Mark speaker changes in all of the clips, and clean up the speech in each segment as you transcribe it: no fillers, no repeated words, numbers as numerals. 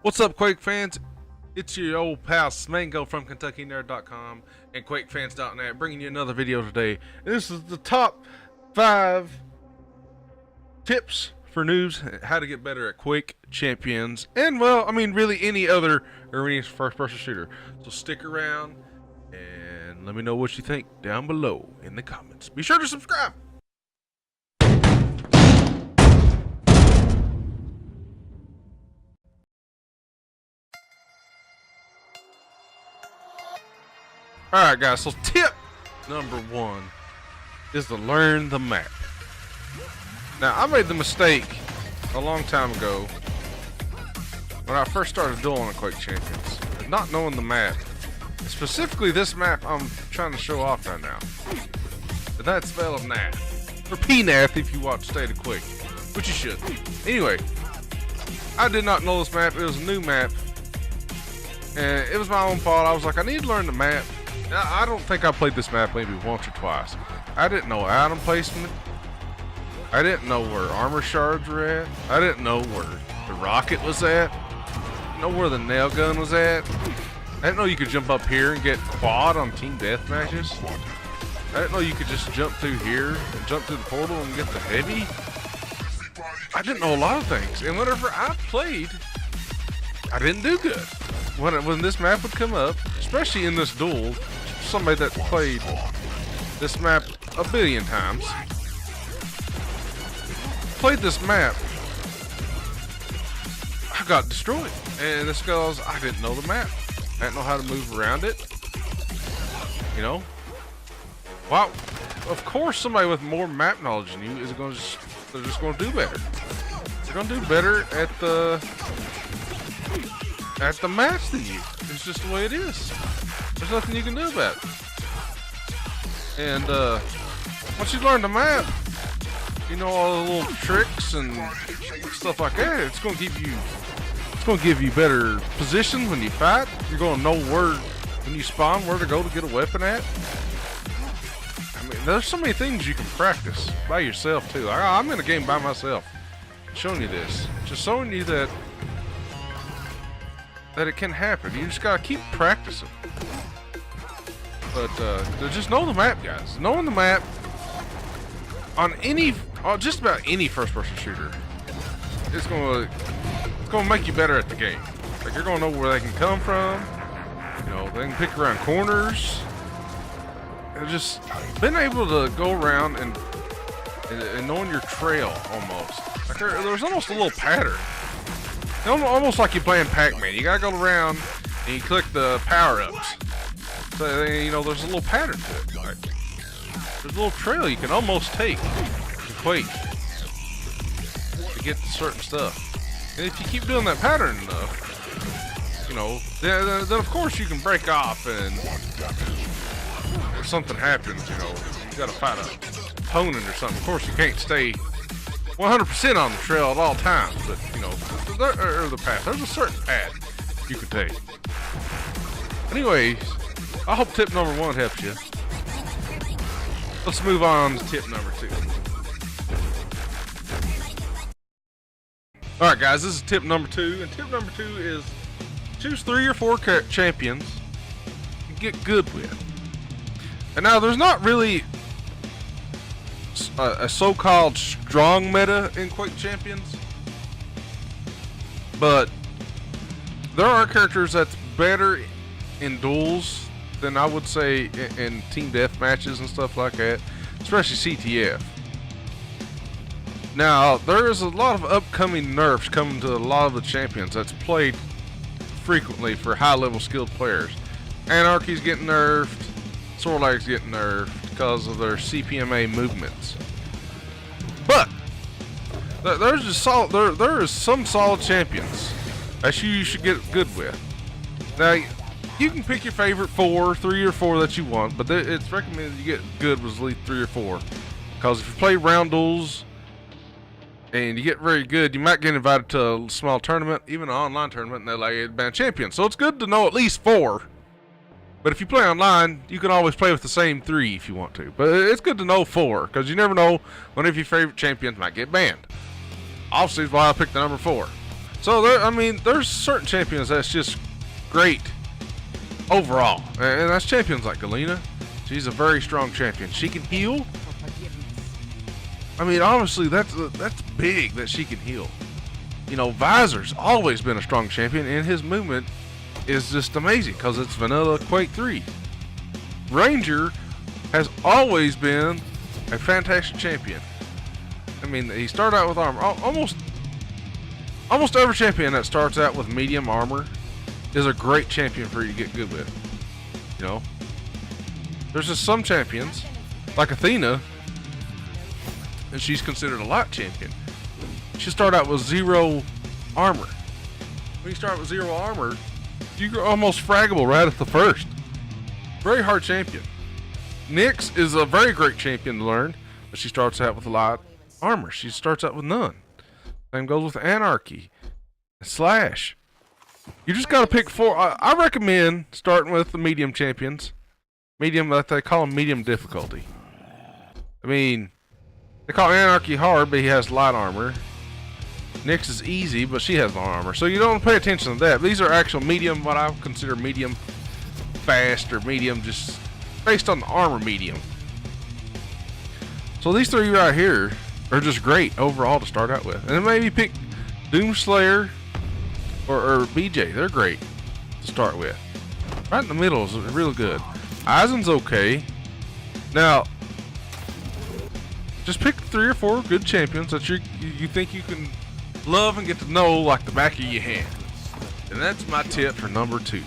Speaker 1: What's up, Quake fans? It's your old pal Smango from KYNerd.com and QuakeFans.net bringing you another video today. And this is the top 5 tips for noobs how to get better at Quake Champions and, well, I mean, really any other Arena first-person shooter. So stick around and let me know what you think down below in the comments. Be sure to subscribe. Alright guys, so tip number 1 is to learn the map. Now, I made the mistake a long time ago when I first started dueling at Quake Champions, not knowing the map. Specifically this map I'm trying to show off right now. And that's spelled Nath. Or P-Nath if you watch State of Quake, which you should. Anyway, I did not know this map. It was a new map. And it was my own fault. I was like, I need to learn the map. I don't think I played this map maybe once or twice. I didn't know item placement. I didn't know where armor shards were at. I didn't know where the rocket was at. I didn't know where the nail gun was at. I didn't know you could jump up here and get quad on team deathmatches. I didn't know you could just jump through here and jump through the portal and get the heavy. I didn't know a lot of things. And whenever I played, I didn't do good. When this map would come up, especially in this duel, somebody that played this map a billion times, played this map, I got destroyed. And this because I didn't know the map. I didn't know how to move around it. You know? Wow. Of course somebody with more map knowledge than you is they're just gonna do better. They're gonna do better at the match than you. It's just the way it is. There's nothing you can do about it. And once you learn the map, you know all the little tricks and stuff like that. It's gonna give you better positions when you fight. You're gonna know when you spawn, where to go to get a weapon at. I mean, there's so many things you can practice by yourself too. I'm in a game by myself, showing you this, just showing you that it can happen. You just gotta keep practicing. But just know the map, guys. Knowing the map on just about any first-person shooter, it's gonna make you better at the game. Like, you're gonna know where they can come from. You know, they can pick around corners. And just being able to go around and knowing your trail almost. Like there's almost a little pattern. Almost like you're playing Pac-Man. You gotta go around and you click the power-ups. So, you know, there's a little pattern to it. Like, there's a little trail you can almost take to Quake to get to certain stuff. And if you keep doing that pattern enough, you know, then of course you can break off and if something happens, you know, you gotta fight an opponent or something. Of course you can't stay 100% on the trail at all times, but, you know, the path. There's a certain path you can take. Anyways, I hope tip number 1 helps you. Let's move on to tip number 2. Alright guys, this is tip number 2, and tip number 2 is choose 3 or 4 champions and get good with. And now there's not really a so-called strong meta in Quake Champions, but there are characters that's better in duels than I would say in team death matches and stuff like that, especially CTF. Now, there is a lot of upcoming nerfs coming to a lot of the champions that's played frequently for high-level skilled players. Anarchy's getting nerfed, Sorlag's getting nerfed because of their CPMA movements. But there is some solid champions that you should get good with. Now, you can pick your favorite 3 or 4 that you want, but it's recommended you get good with at least 3 or 4. Because if you play round duels and you get very good, you might get invited to a small tournament, even an online tournament, and they're like advanced champions. So it's good to know at least 4. But if you play online, you can always play with the same 3 if you want to. But it's good to know 4, because you never know when your favorite champions might get banned. Obviously, that's why I picked the number 4. So there, I mean, there's certain champions that's just great overall, and that's champions like Galena. She's a very strong champion. She can heal. I mean, obviously that's big that she can heal. You know, Visor's always been a strong champion, and his movement is just amazing because it's vanilla Quake 3. Ranger has always been a fantastic champion. I mean, he started out with armor. Almost every champion that starts out with medium armor is a great champion for you to get good with. You know, there's just some champions, like Athena, and she's considered a light champion. She started out with 0 armor. When you start with 0 armor, you're almost fraggable right at the first. Very hard champion. Nyx is a very great champion to learn, but she starts out with a light armor. She starts out with none. Same goes with Anarchy, Slash. You just gotta pick 4. I recommend starting with the medium champions. Medium, that they call them medium difficulty. I mean, they call Anarchy hard, but he has light armor. Nyx is easy, but she has no armor. So you don't pay attention to that. These are actual medium, what I would consider medium fast, or medium just based on the armor medium. So these 3 right here are just great overall to start out with. And then maybe pick Doomslayer or BJ. They're great to start with. Right in the middle is real good. Eisen's okay. Now, just pick 3 or 4 good champions that you think you can love and get to know like the back of your hand. And that's my tip for number 2.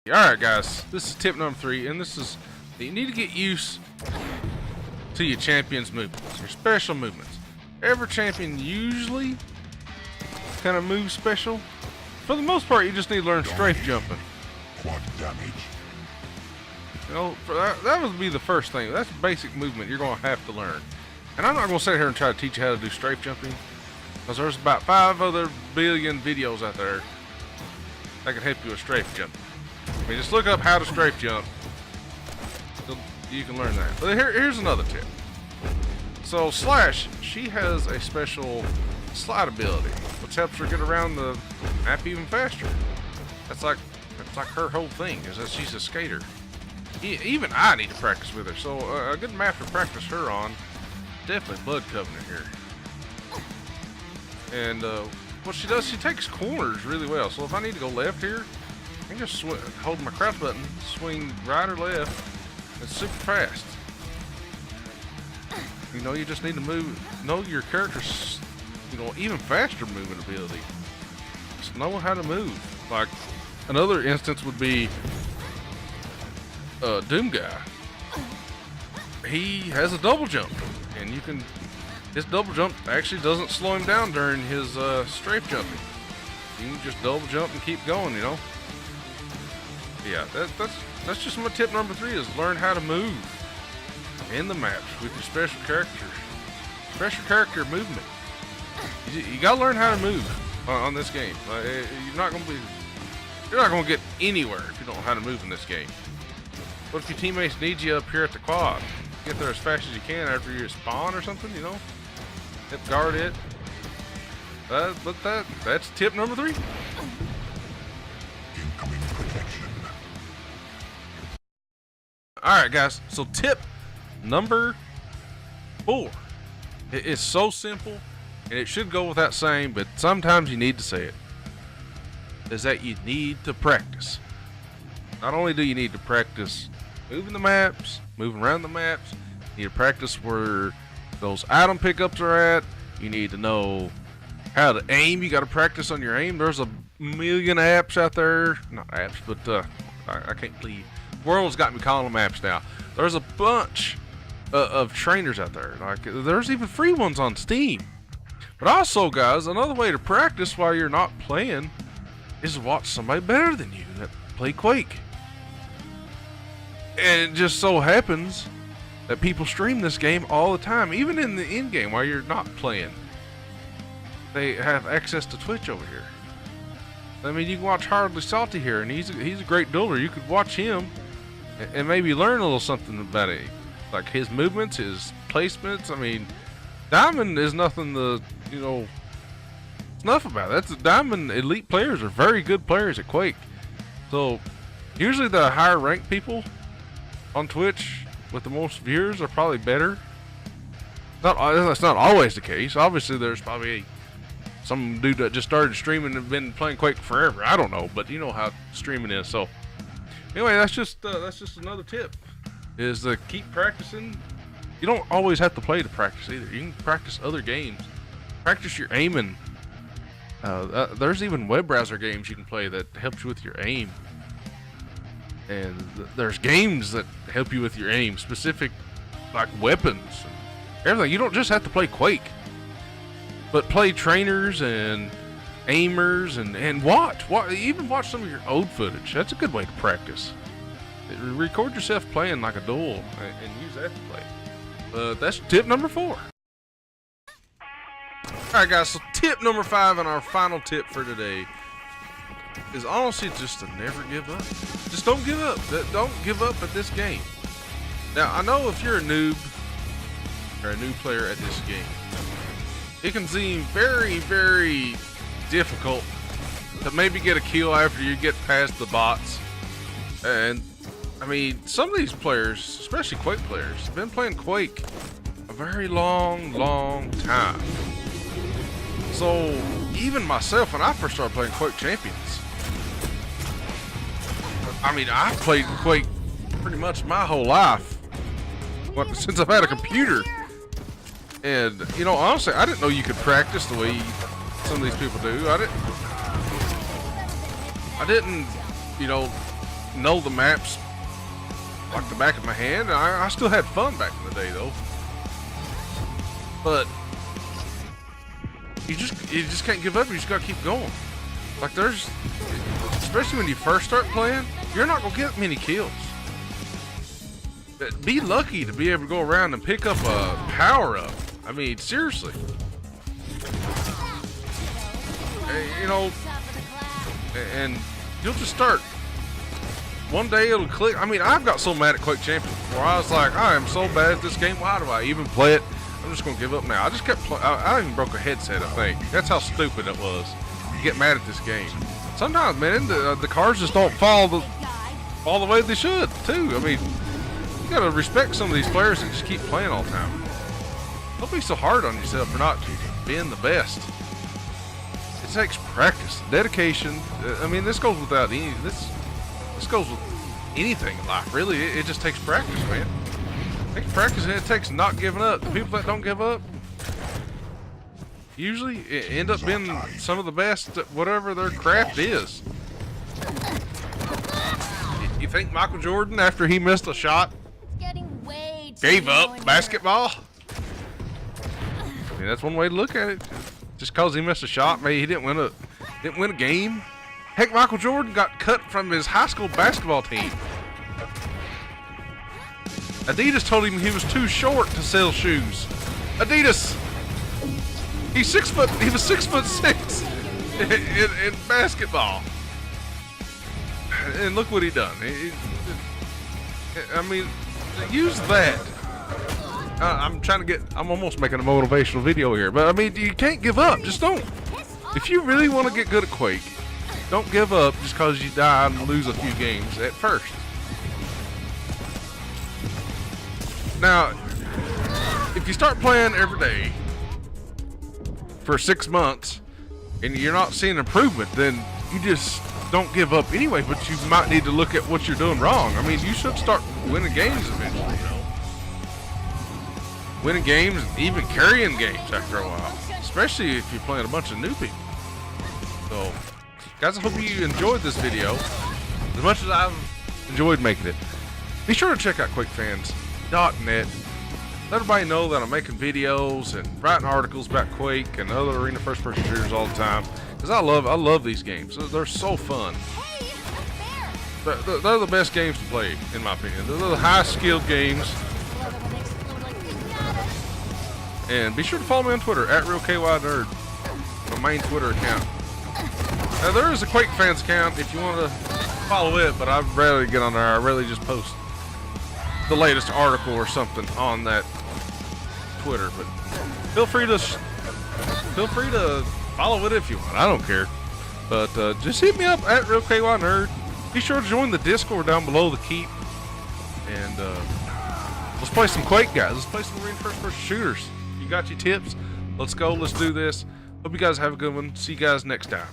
Speaker 1: Alright guys, this is tip number 3, and this is that you need to get used to your champion's movements, your special movements. Every champion usually kind of moves special. For the most part, you just need to learn strafe jumping.
Speaker 2: Quad damage.
Speaker 1: You know, that would be the first thing. That's basic movement you're going to have to learn. And I'm not going to sit here and try to teach you how to do strafe jumping, because there's about 5 other billion videos out there that can help you with strafe jumping. I mean, just look up how to strafe jump. You can learn that. But here's another tip. So Slash, she has a special slide ability, which helps her get around the map even faster. That's like her whole thing, is that she's a skater. Even I need to practice with her. So a good map to practice her on, definitely Blood Covenant here. And what she does, she takes corners really well. So if I need to go left here, I can just hold my crouch button, swing right or left. It's super fast. You know, you just need to know your character's, you know, even faster movement ability. Just know how to move. Like, another instance would be Doom Guy. He has a double jump, and his double jump actually doesn't slow him down during his strafe jumping. You can just double jump and keep going, you know. Yeah, that's just my tip number 3, is learn how to move in the maps with your special characters. Special character movement. You gotta learn how to move on this game. You're not gonna get anywhere if you don't know how to move in this game. What if your teammates need you up here at the quad? Get there as fast as you can after you spawn or something, you know? Hit guard it. That's tip number 3.
Speaker 2: Incoming protection.
Speaker 1: Alright guys, so tip number 4. It is so simple, and it should go without saying, but sometimes you need to say it. Is that you need to practice. Not only do you need to practice moving the maps, moving around the maps, you need to practice where those item pickups are at. You need to know how to aim. You got to practice on your aim. There's a million apps out there. Not apps, but I can't believe world's got me calling them apps now. There's a bunch of trainers out there. Like, there's even free ones on Steam. But also, guys, another way to practice while you're not playing is watch somebody better than you that play Quake. And it just so happens that people stream this game all the time, even in the in-game while you're not playing. They have access to Twitch over here. I mean, you can watch Hardly Salty here, and he's a great dueler. You could watch him and maybe learn a little something about it, like his movements, his placements. I mean, Diamond is nothing to, you know, enough about it. That's the Diamond Elite players are very good players at Quake. So usually the higher ranked people on Twitch with the most viewers are probably better. That's not always the case. Obviously, there's probably some dude that just started streaming and been playing Quake forever. I don't know, but you know how streaming is. So anyway, that's just another tip: is to keep practicing. You don't always have to play to practice either. You can practice other games. Practice your aiming. There's even web browser games you can play that helps you with your aim. And there's games that help you with your aim, specific like weapons and everything. You don't just have to play Quake, but play trainers and aimers and even watch some of your old footage. That's a good way to practice. Record yourself playing like a duel and use that to play. That's tip number 4. Alright guys, so tip number 5 and our final tip for today is honestly just to never give up. Just don't give up. Don't give up at this game. Now, I know if you're a noob or a new player at this game, it can seem very, very difficult to maybe get a kill after you get past the bots. And I mean, some of these players, especially Quake players, have been playing Quake a very long, long time. So even myself, when I first started playing Quake Champions, I mean, I've played Quake pretty much my whole life, since I've had a computer. And, you know, honestly, I didn't know you could practice the way some of these people do. I didn't, you know the maps like the back of my hand. I still had fun back in the day, though. But you just can't give up. You just gotta keep going. Like especially when you first start playing, you're not gonna get many kills. Be lucky to be able to go around and pick up a power-up. I mean, seriously. You know, and you'll just start. One day it'll click. I mean, I've got so mad at Quake Champions before. I was like, I am so bad at this game. Why do I even play it? I'm just gonna give up now. I just kept playing. I even broke a headset, I think. That's how stupid it was. You get mad at this game. Sometimes, man, the cars just don't fall the way they should, too. I mean, you gotta respect some of these players and just keep playing all the time. Don't be so hard on yourself for not being the best. It takes practice, dedication. I mean, this goes without any. This goes with anything in life, really. It just takes practice, man. It takes practice, and it takes not giving up. The people that don't give up usually end up being some of the best at whatever their craft is. You think Michael Jordan, after he missed a shot, gave up basketball? I mean, that's one way to look at it. Just because he missed a shot, maybe he didn't win a game. Heck, Michael Jordan got cut from his high school basketball team. Adidas told him he was too short to sell shoes. Adidas. He was 6'6" in basketball. And look what he done. I mean, use that. I'm almost making a motivational video here, but I mean, you can't give up. Just don't. If you really want to get good at Quake, don't give up just because you die and lose a few games at first. Now, if you start playing every day for 6 months and you're not seeing improvement, then you just don't give up anyway, but you might need to look at what you're doing wrong. I mean, you should start winning games eventually, you know. Winning games, even carrying games after a while, especially if you're playing a bunch of new people. So, guys, I hope you enjoyed this video as much as I've enjoyed making it. Be sure to check out QuakeFans.net. Let everybody know that I'm making videos and writing articles about Quake and other arena first-person shooters all the time, because I love these games. They're so fun. They're the best games to play, in my opinion. They're the high-skilled games. And be sure to follow me on Twitter, @RealKYNerd, my main Twitter account. Now, there is a Quake Fans account if you want to follow it, but I rarely get on there. I rarely just post the latest article or something on that Twitter. But feel free to Follow it if you want. I don't care. But just hit me up at Real KYNerd. Be sure to join the Discord down below the keep. And let's play some Quake, guys. Let's play some Arena first-person shooters. You got your tips? Let's go. Let's do this. Hope you guys have a good one. See you guys next time.